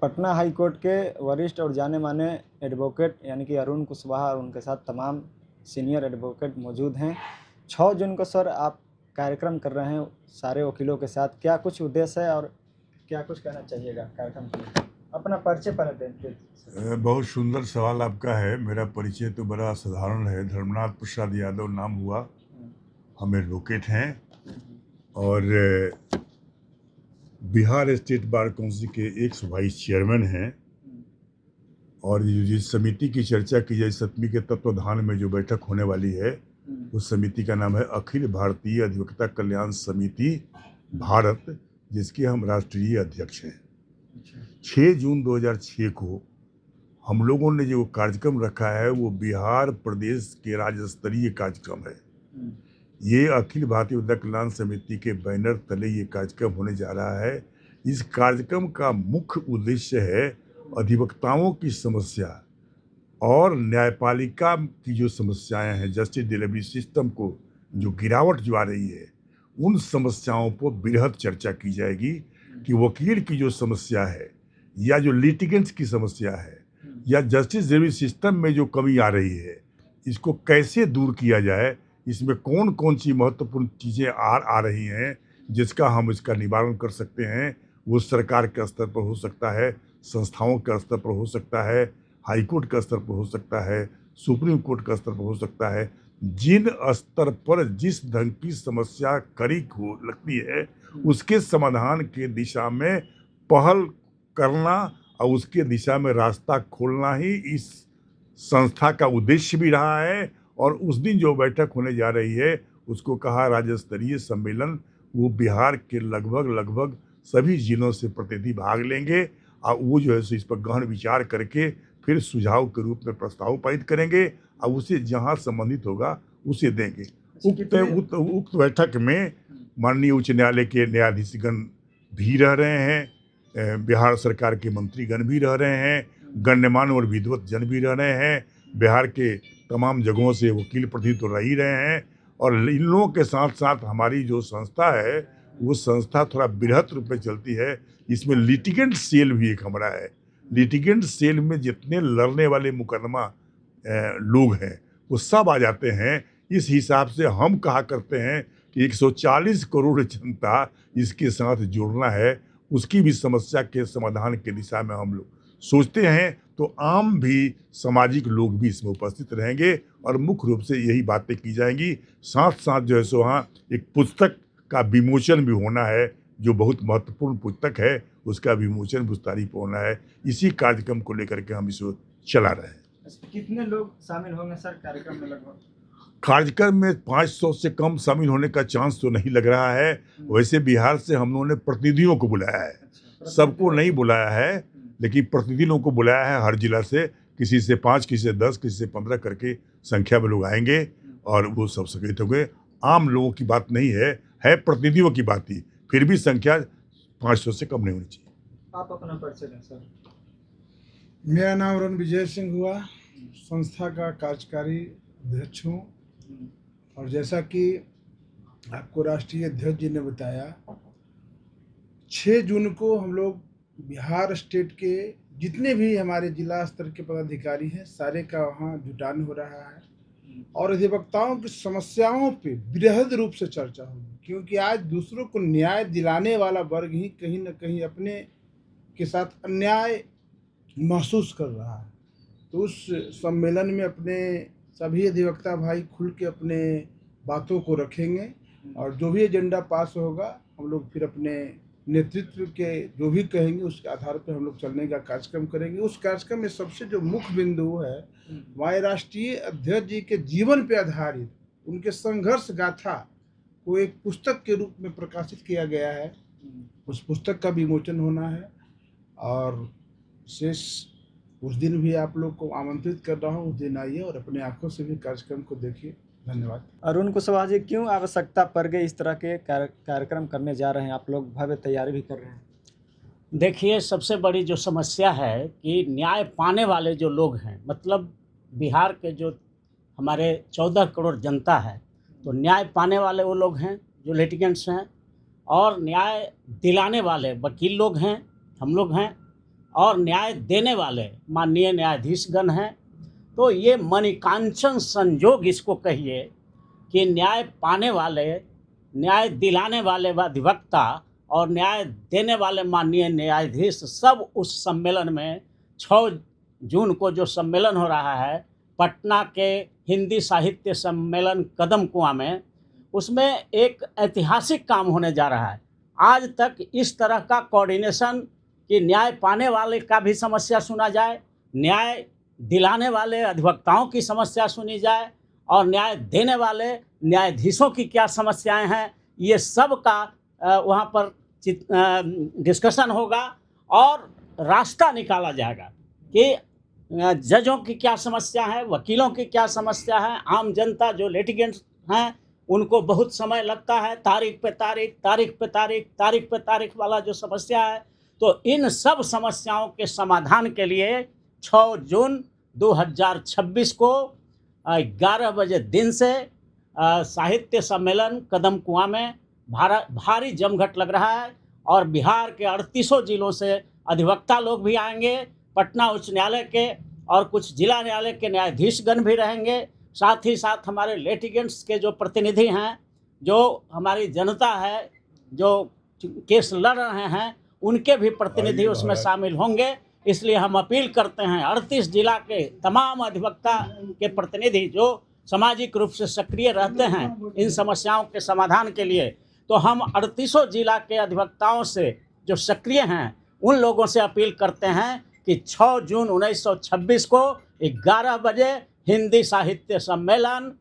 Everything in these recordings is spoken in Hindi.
पटना हाई कोर्ट के वरिष्ठ और जाने-माने एडवोकेट यानी कि अरुण कुशवाहा और उनके साथ तमाम सीनियर एडवोकेट मौजूद हैं। 6 जून को सर आप कार्यक्रम कर रहे हैं सारे वकीलों के साथ, क्या कुछ उद्देश्य है और क्या कुछ कहना चाहिएगा कार्यक्रम के लिए? अपना परिचय पहले दें सर। बहुत सुंदर सवाल आपका है। मेरा परिचय तो बड़ा साधारण है। धर्मनाथ प्रसाद यादव नाम हुआ। हम एडवोकेट हैं और बिहार स्टेट बार काउंसिल के एक्स वाइस चेयरमैन हैं। और ये जिस समिति की चर्चा की जाए, सतमी के तत्वाधान में जो बैठक होने वाली है, उस समिति का नाम है अखिल भारतीय अधिवक्ता कल्याण समिति भारत, जिसके हम राष्ट्रीय अध्यक्ष हैं। 6 जून 2006 को हम लोगों ने जो कार्यक्रम रखा है वो बिहार प्रदेश के राज्य स्तरीय कार्यक्रम है। ये अखिल भारतीय अधिवक्ता कल्याण समिति के बैनर तले ये कार्यक्रम होने जा रहा है। इस कार्यक्रम का मुख्य उद्देश्य है अधिवक्ताओं की समस्या और न्यायपालिका की जो समस्याएं हैं, जस्टिस डिलीवरी सिस्टम को जो गिरावट जो आ रही है, उन समस्याओं पर बृहद चर्चा की जाएगी कि वकील की जो समस्या है या जो लिटिगेंट्स की समस्या है या जस्टिस डिलीवरी सिस्टम में जो कमी आ रही है, इसको कैसे दूर किया जाए, इसमें कौन कौन सी महत्वपूर्ण चीज़ें आ रही हैं जिसका हम इसका निवारण कर सकते हैं। वो सरकार के स्तर पर हो सकता है, संस्थाओं के स्तर पर हो सकता है, हाई कोर्ट के स्तर पर हो सकता है, सुप्रीम कोर्ट के स्तर पर हो सकता है। जिन स्तर पर जिस ढंग की समस्या कड़ी हो लगती है, उसके समाधान के दिशा में पहल करना और उसके दिशा में रास्ता खोलना ही इस संस्था का उद्देश्य भी रहा है। और उस दिन जो बैठक होने जा रही है उसको कहा राज्य स्तरीय सम्मेलन। वो बिहार के लगभग सभी जिलों से प्रतिनिधि भाग लेंगे और वो जो है सो इस पर गहन विचार करके फिर सुझाव के रूप में प्रस्ताव पारित करेंगे और उसे जहां संबंधित होगा उसे देंगे। उक्त बैठक में माननीय उच्च न्यायालय के न्यायाधीशगण भी रह रहे हैं, बिहार सरकार के मंत्रीगण भी रह रहे हैं, गण्यमान्य और विद्वत जन भी रह रहे हैं, बिहार के तमाम जगहों से वकील प्रतिनिधि तो रह ही रहे हैं। और इन लोगों के साथ साथ हमारी जो संस्था है वो संस्था थोड़ा बृहत रूप में चलती है। इसमें लिटिगेंट सेल भी एक हमारा है। लिटिगेंट सेल में जितने लड़ने वाले मुकदमा लोग हैं वो सब आ जाते हैं। इस हिसाब से हम कहा करते हैं कि 140 करोड़ जनता इसके साथ जुड़ना है, उसकी भी समस्या के समाधान के दिशा में हम लोग सोचते हैं। तो आम भी सामाजिक लोग भी इसमें उपस्थित रहेंगे और मुख्य रूप से यही बातें की जाएंगी। साथ साथ जो है सो वहाँ एक पुस्तक का विमोचन भी होना है, जो बहुत महत्वपूर्ण पुस्तक है, उसका विमोचन उस तारीख पर होना है। इसी कार्यक्रम को लेकर के हम इसको चला रहे हैं। कितने लोग शामिल होंगे सर कार्यक्रम में? लगभग कार्यक्रम में 500 से कम शामिल होने का चांस तो नहीं लग रहा है। वैसे बिहार से हम लोगों ने प्रतिनिधियों को बुलाया है, सबको नहीं बुलाया है, लेकिन प्रतिनिधियों को बुलाया है। हर जिला से किसी से 5, किसी से 10, किसी से 15 करके संख्या में लोग आएंगे और वो सब सक्रिय होंगे। आम लोगों की बात नहीं है प्रतिनिधियों की बात ही। फिर भी संख्या 500 से कम नहीं होनी चाहिए। आप अपना परिचय दें सर। मेरा नाम रणविजय सिंह हुआ, संस्था का कार्यकारी अध्यक्ष हूँ। और जैसा कि आपको राष्ट्रीय अध्यक्ष जी ने बताया, 6 जून को हम लोग बिहार स्टेट के जितने भी हमारे जिला स्तर के पदाधिकारी हैं सारे का वहाँ जुटान हो रहा है और अधिवक्ताओं की समस्याओं पे बृहद रूप से चर्चा होगी। क्योंकि आज दूसरों को न्याय दिलाने वाला वर्ग ही कहीं न कहीं अपने के साथ अन्याय महसूस कर रहा है। तो उस सम्मेलन में अपने सभी अधिवक्ता भाई खुल के अपने बातों को रखेंगे और जो भी एजेंडा पास होगा हम लोग फिर अपने नेतृत्व के जो भी कहेंगे उसके आधार पर हम लोग चलने का कार्यक्रम करेंगे। उस कार्यक्रम में सबसे जो मुख्य बिंदु है वह राष्ट्रीय अध्यक्ष जी के जीवन पर आधारित उनके संघर्ष गाथा को एक पुस्तक के रूप में प्रकाशित किया गया है। उस पुस्तक का विमोचन होना है और शेष उस दिन भी आप लोग को आमंत्रित कर रहा हूँ, उस दिन आइए और अपने आंखों से भी कार्यक्रम को देखिए। धन्यवाद। अरुण कुशवाहा जी, क्यों आवश्यकता पड़ गई इस तरह के कार्यक्रम करने जा रहे हैं? आप लोग भव्य तैयारी भी कर रहे हैं। देखिए, सबसे बड़ी जो समस्या है कि न्याय पाने वाले जो लोग हैं, मतलब बिहार के जो हमारे 14 करोड़ जनता है, तो न्याय पाने वाले वो लोग हैं जो लिटिगेंट्स हैं और न्याय दिलाने वाले वकील लोग हैं, हम लोग हैं। और न्याय देने वाले माननीय न्यायाधीशगण हैं। तो ये मणिकांचन संयोग इसको कहिए कि न्याय पाने वाले, न्याय दिलाने वाले अधिवक्ता और न्याय देने वाले माननीय न्यायाधीश सब उस सम्मेलन में 6 जून को जो सम्मेलन हो रहा है पटना के हिंदी साहित्य सम्मेलन कदम कुआं में, उसमें एक ऐतिहासिक काम होने जा रहा है। आज तक इस तरह का कोऑर्डिनेशन कि न्याय पाने वाले का भी समस्या सुना जाए, न्याय दिलाने वाले अधिवक्ताओं की समस्या सुनी जाए और न्याय देने वाले न्यायाधीशों की क्या समस्याएं हैं, ये सब का वहाँ पर डिस्कशन होगा और रास्ता निकाला जाएगा कि जजों की क्या समस्या है, वकीलों की क्या समस्या है, आम जनता जो लिटिगेंट्स हैं उनको बहुत समय लगता है, तारीख पे तारीख वाला जो समस्या है। तो इन सब समस्याओं के समाधान के लिए 6 जून 2026 को 11 बजे दिन से साहित्य सम्मेलन कदम कुआं में भारी जमघट लग रहा है और बिहार के 38 जिलों से अधिवक्ता लोग भी आएंगे, पटना उच्च न्यायालय के और कुछ जिला न्यायालय के न्यायाधीशगण भी रहेंगे, साथ ही साथ हमारे लिटिगेंट्स के जो प्रतिनिधि हैं, जो हमारी जनता है जो केस लड़ रहे हैं, उनके भी प्रतिनिधि उसमें शामिल होंगे। इसलिए हम अपील करते हैं 38 जिला के तमाम अधिवक्ता के प्रतिनिधि जो सामाजिक रूप से सक्रिय रहते हैं इन समस्याओं के समाधान के लिए, तो हम 38 जिला के अधिवक्ताओं से जो सक्रिय हैं उन लोगों से अपील करते हैं कि 6 जून 1926 को 11 बजे हिंदी साहित्य सम्मेलन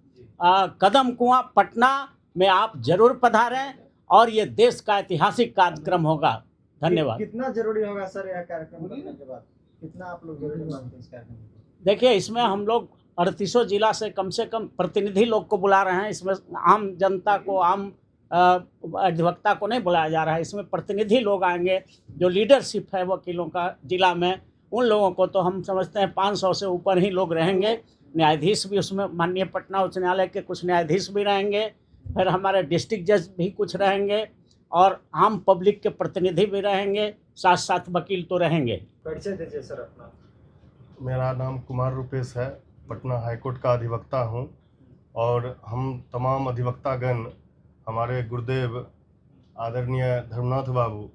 कदम कुआं पटना में आप जरूर पधारें और ये देश का ऐतिहासिक कार्यक्रम होगा। धन्यवाद। कितना जरूरी होगा सर यह कार्यक्रम करने के बाद, कितना आप लोग जरूरी मानते हैं इस कार्यक्रम को? देखिए, इसमें हम लोग 38 जिला से कम प्रतिनिधि लोग को बुला रहे हैं। इसमें आम जनता को, आम अधिवक्ता को नहीं बुलाया जा रहा है। इसमें प्रतिनिधि लोग आएंगे जो लीडरशिप है वकीलों का जिला में, उन लोगों को तो हम समझते हैं 500 से ऊपर ही लोग रहेंगे। न्यायाधीश भी उसमें, माननीय पटना उच्च न्यायालय के कुछ न्यायाधीश भी रहेंगे, फिर हमारे डिस्ट्रिक्ट जज भी कुछ रहेंगे और आम पब्लिक के प्रतिनिधि भी रहेंगे, साथ साथ वकील तो रहेंगे। परिचय दीजिए सर अपना। मेरा नाम कुमार रूपेश है, पटना हाईकोर्ट का अधिवक्ता हूं और हम तमाम अधिवक्तागण, हमारे गुरुदेव आदरणीय धर्मनाथ बाबू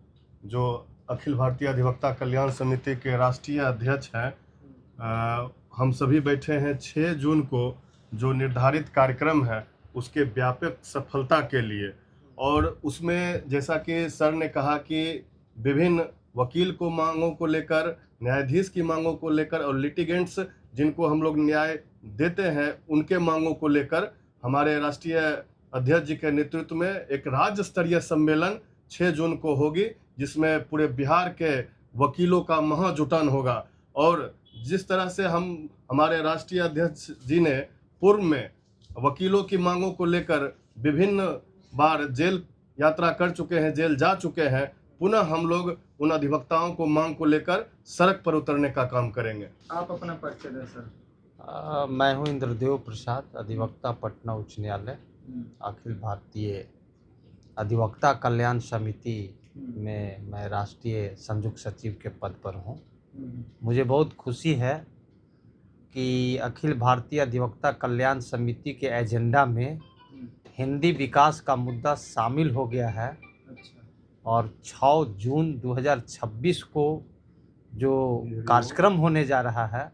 जो अखिल भारतीय अधिवक्ता कल्याण समिति के राष्ट्रीय अध्यक्ष हैं, हम सभी बैठे हैं 6 जून को जो निर्धारित कार्यक्रम है उसके व्यापक सफलता के लिए। और उसमें जैसा कि सर ने कहा कि विभिन्न वकील को मांगों को लेकर, न्यायाधीश की मांगों को लेकर और लिटिगेंट्स जिनको हम लोग न्याय देते हैं उनके मांगों को लेकर हमारे राष्ट्रीय अध्यक्ष जी के नेतृत्व में एक राज्य स्तरीय सम्मेलन 6 जून को होगी, जिसमें पूरे बिहार के वकीलों का महाजुटान होगा। और जिस तरह से हमारे राष्ट्रीय अध्यक्ष जी ने पूर्व में वकीलों की मांगों को लेकर विभिन्न बार जेल यात्रा कर चुके हैं, जेल जा चुके हैं, पुनः हम लोग उन अधिवक्ताओं को मांग को लेकर सड़क पर उतरने का काम करेंगे। आप अपना परिचय दें सर। मैं हूं इंद्रदेव प्रसाद, अधिवक्ता पटना उच्च न्यायालय, अखिल भारतीय अधिवक्ता कल्याण समिति में मैं राष्ट्रीय संयुक्त सचिव के पद पर हूं। मुझे बहुत खुशी है कि अखिल भारतीय अधिवक्ता कल्याण समिति के एजेंडा में हिंदी विकास का मुद्दा शामिल हो गया है और 6 जून 2026 को जो कार्यक्रम होने जा रहा है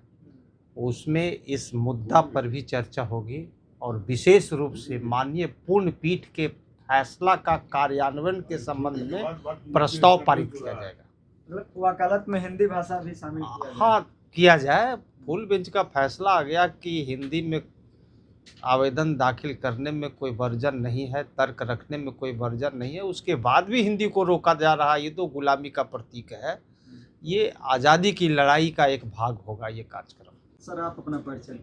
उसमें इस मुद्दा पर भी चर्चा होगी और विशेष रूप से माननीय पूर्ण पीठ के फैसला का कार्यान्वयन के संबंध में प्रस्ताव पारित किया जाएगा। मतलब वकालत में हिंदी भाषा भी शामिल किया जाए। हाँ, किया जाए। फुल बेंच का फैसला आ गया कि हिंदी में आवेदन दाखिल करने में कोई वर्जन नहीं है, तर्क रखने में कोई वर्जन नहीं है, उसके बाद भी हिंदी को रोका जा रहा है। ये तो गुलामी का प्रतीक है। ये आज़ादी की लड़ाई का एक भाग होगा ये कार्यक्रम। सर आप अपना परिचय।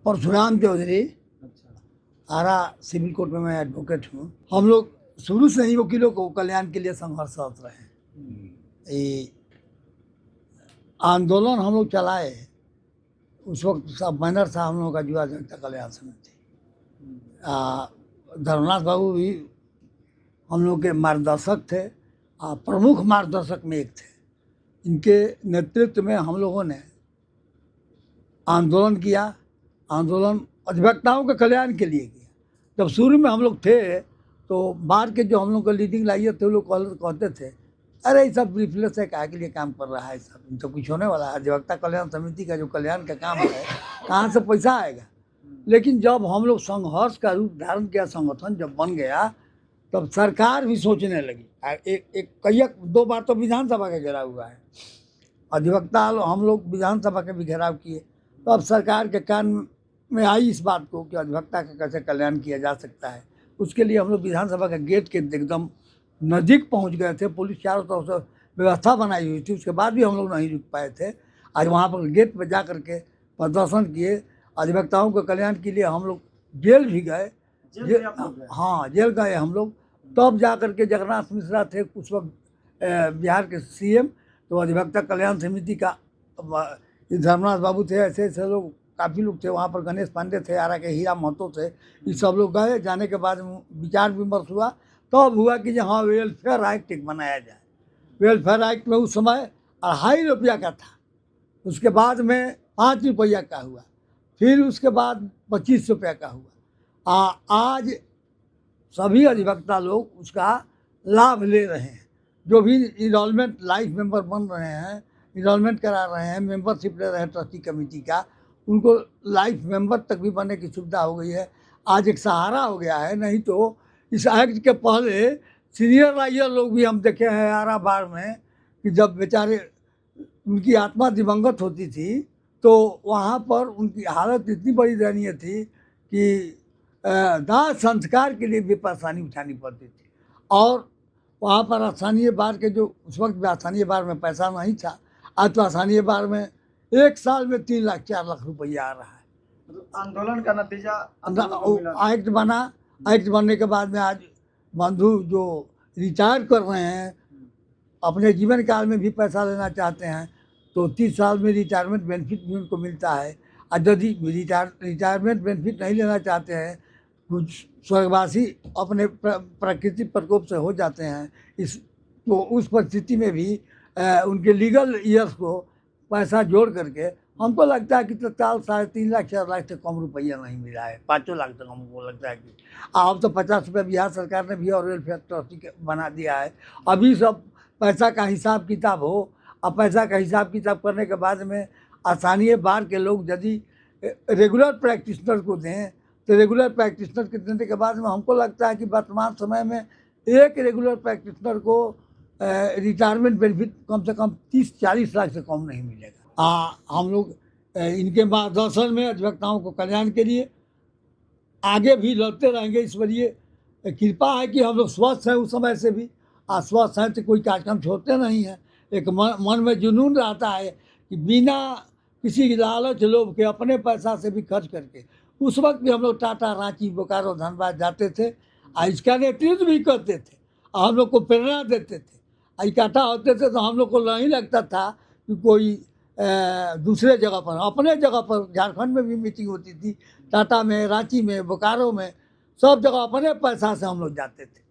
परशुराम चौधरी, आरा सिविल कोर्ट में मैं एडवोकेट हूँ। हम लोग शुरू से ही वकीलों को कल्याण के लिए संघर्षरत रहे। ये आंदोलन हम लोग चलाए, उस वक्त सब बैनर था हम लोगों का युवा जनता कल्याण समिति। धर्मनाथ बाबू भी हम लोग के मार्गदर्शक थे, प्रमुख मार्गदर्शक में एक थे। इनके नेतृत्व में हम लोगों ने आंदोलन किया। आंदोलन अधिवक्ताओं के कल्याण के लिए किया। जब शुरू में हम लोग थे तो बाहर के जो हम लोग को लीडिंग लाइए थे वो लोग कहते थे अरे ये सब रिफ्लेक्स है, काहे के लिए काम कर रहा है, सब इन तो कुछ होने वाला है। अधिवक्ता कल्याण समिति का जो कल्याण का काम है कहाँ से पैसा आएगा। लेकिन जब हम लोग संघर्ष का रूप धारण किया, संगठन जब बन गया, तब सरकार भी सोचने लगी। एक दो बार तो विधानसभा का घेराव हुआ है, अधिवक्ता हम लोग विधानसभा के भी घेराव किए। तो अब सरकार के कान में आई इस बात को कि अधिवक्ता का कैसे कल्याण किया जा सकता है। उसके लिए हम लोग विधानसभा के गेट के एकदम नज़दीक पहुंच गए थे। पुलिस चारों तरफ से व्यवस्था बनाई हुई थी, उसके बाद भी हम लोग नहीं रुक पाए थे। आज वहाँ पर गेट पर जा कर के प्रदर्शन किए। अधिवक्ताओं के कल्याण के लिए हम लोग जेल भी गए। हाँ, जेल गए हम लोग। तब जा कर के जगन्नाथ मिश्रा थे उस वक्त बिहार के सीएम, तो अधिवक्ता कल्याण समिति का धर्मनाथ बाबू थे, ऐसे ऐसे लोग काफ़ी लोग थे वहाँ पर। गणेश पांडे थे, आरा के हीरा महतो थे, ये सब लोग गए। जाने के बाद विचार विमर्श हुआ, तब हुआ कि हाँ वेलफेयर एक्ट एक बनाया जाए। वेलफेयर एक्ट में उस समय 2.5 रुपया का था, उसके बाद में 5 रुपया का हुआ, फिर उसके बाद 25 रुपया का हुआ। आज सभी अधिवक्ता लोग उसका लाभ ले रहे हैं। जो भी इनरोलमेंट लाइफ मेंबर बन रहे हैं, इनरोलमेंट करा रहे हैं, मेंबरशिप ले रहे हैं ट्रस्टी कमेटी का, उनको लाइफ मेंबर तक भी बनने की सुविधा हो गई है। आज एक सहारा हो गया है। नहीं तो इस एक्ट के पहले सीनियर लाइयर लोग भी हम देखे हैं आरा बार में कि जब बेचारे उनकी आत्मा दिवंगत होती थी तो वहाँ पर उनकी हालत इतनी बड़ी दयनीय थी कि दाह संस्कार के लिए भी परेशानी उठानी पड़ती थी। और वहाँ पर स्थानीय बार के जो उस वक्त भी स्थानीय बार में पैसा नहीं था, आज तो स्थानीय बार में 1 साल में 3 लाख 4 लाख रुपया आ रहा है। आंदोलन का नतीजा एक्ट बना। एक्ट बनने के बाद में आज बंधु जो रिटायर कर रहे हैं, अपने जीवन काल में भी पैसा लेना चाहते हैं तो 30 साल में रिटायरमेंट बेनिफिट भी उनको मिलता है। और यदि रिटायरमेंट बेनिफिट नहीं लेना चाहते हैं, कुछ स्वर्गवासी अपने प्राकृतिक प्रकोप से हो जाते हैं, तो उस परिस्थिति में भी उनके लीगल ईयर्स को पैसा जोड़ करके हमको लगता है कि तत्काल 3.5 लाख 4 लाख से कम रुपया नहीं मिला है। 5 लाख तक हमको लगता है कि अब तो 50 रुपये बिहार सरकार ने भी और वेलफेयर ट्रस्टी बना दिया है। अभी सब पैसा का हिसाब किताब हो, और पैसा का हिसाब किताब करने के बाद में स्थानीय बार के लोग यदि रेगुलर प्रैक्टिशनर को दें तो रेगुलर प्रैक्टिशनर के देने के बाद में हमको लगता है कि वर्तमान समय में एक रेगुलर प्रैक्टिशनर को रिटायरमेंट बेनिफिट कम से कम 30-40 लाख से कम नहीं मिलेगा। हम लोग इनके मार्गदर्शन में अधिवक्ताओं को कल्याण के लिए आगे भी लड़ते रहेंगे। ईश्वरीय कृपा है कि हम लोग स्वस्थ हैं, उस समय से भी स्वस्थ हैं तो कोई कार्यक्रम छोड़ते नहीं हैं। एक मन में जुनून रहता है कि बिना किसी लालच लोभ के अपने पैसा से भी खर्च करके, उस वक्त भी हम लोग टाटा, रांची, बोकारो, धनबाद जाते थे और इसका नेतृत्व भी करते थे, हम लोग को प्रेरणा देते थे। इकट्ठा होते थे तो हम लोग को नहीं लगता था कि कोई दूसरे जगह पर, अपने जगह पर झारखंड में भी मीटिंग होती थी, टाटा में, रांची में, बोकारो में, सब जगह अपने पैसा से हम लोग जाते थे।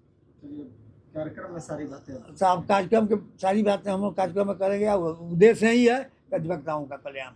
कार्यक्रम में सारी बातें सब कार्यक्रम के सारी बातें हम लोग कार्यक्रम में करेंगे। उद्देश्य यही है अधिवक्ताओं का कल्याण।